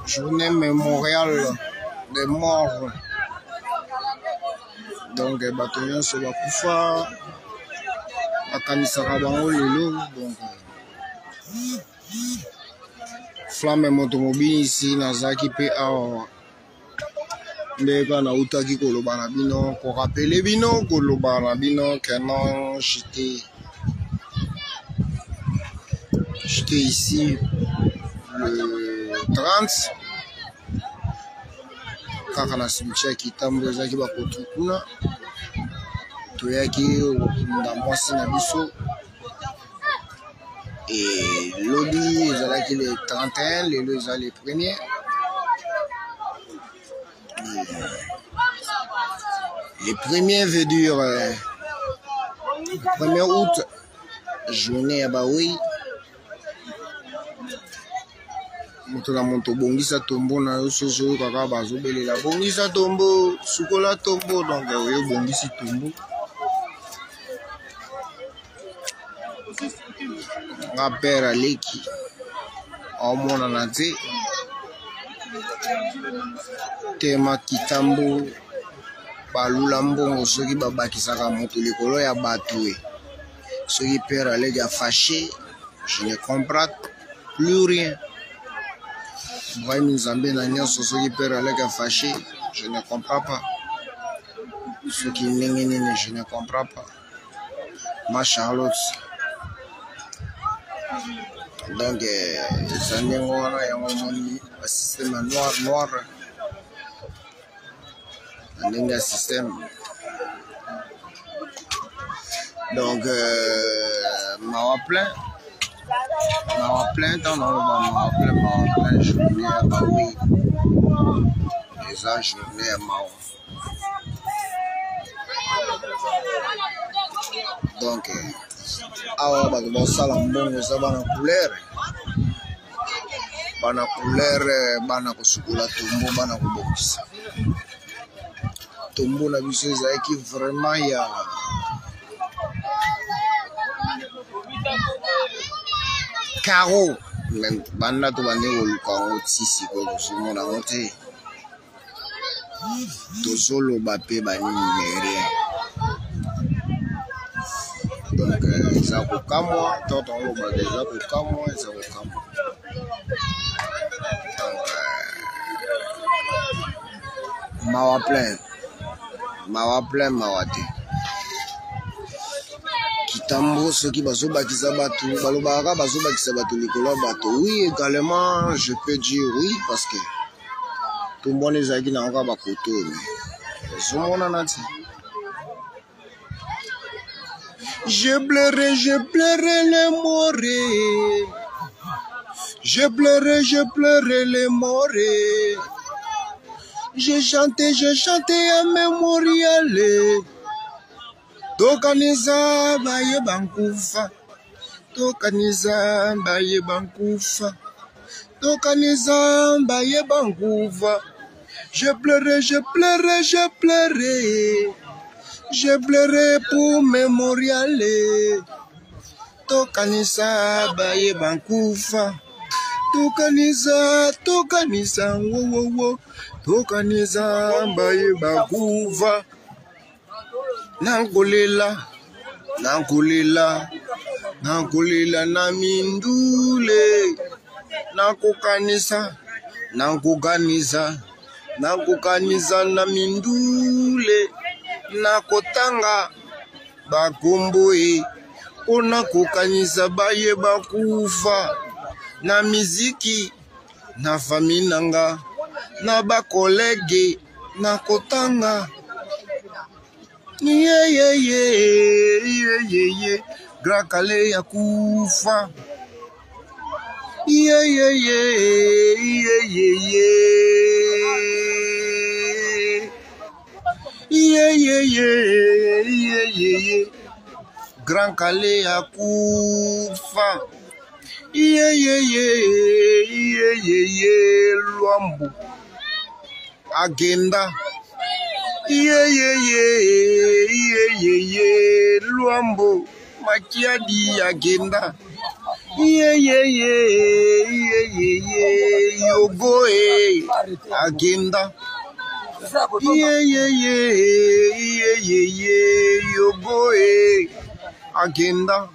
Journée mémoriale des morts. Donc, bâtiment sur la Koufa, à Kamisarabango, donc, flamme automobile ici, Nazaki PA. Ndeka na utaki koloba na bino ko rappeler bino koloba na bino que non j'étais ici le 30 kaka na cimetière Kitambo ezaki bakotu kuna toyaki na mwasi na biso et lobby ezalaki le 31 lelo eza le premier. Le premier veut dire 1er août, journée à Baoui. Motola monto bongisa tombo na yo soso kaka bazobelela bongisa tombo sukola tombo donc yo bongisi tombo. Nga père aleki omona na te tema Kitambo balula mbongo soki babakisaka moto likolo ya bato soki père aleki fâché, je ne comprends plus rien. Brahim Nzambe na nyonso soki père aleki fâché, je ne comprends pas. Soki ndenge nini je ne comprends pas. Ma Charlotte donc eza ndenge wana yango moni basystème noir ndenge ya système donc mawa plein tant mawa plein journée ya baoui eza journée ya mawa donc awa bato basala mbongo eza bana couleur bana kosukola tombo bana kobongisa tombo na biso ezalaki vraiment ya caro banda to bande koluka yango ti sikoyo tozomona yango te tozoloba mpe banini rien donc eza kokamwa to tolobaka eza kokamwa eza kokamwa mawa plein mawa te Kitambo soki bazobakisa bato balobaka bazobakisa bato likolo bato oui également je peux dire oui parce que tout le monde ezalaki na yango bakoto ezomonana te. Je pleurais les morts. Je pleurais les morts. Je chantais un mémorial. Tokaniza baye bankufa. Tokaniza baye bankufa. Tokaniza baye bankufa. Je pleurais. Je pleurais pour mémorial. Tokanisa baye bankufa. Tokanisa wo. Tokanisa baye bankufa. Nangolela na mindule. Nakukanisa na mindule. Nakotanga bakomboe ona kokanisa baye bakufa na miziki na famille nanga na ba collègue nakotanga ye Grand Calais ya kufa Grand Calais ya kufa Luambo agenda Luambo Makiadi agenda. Yogo agenda. Yogo agenda.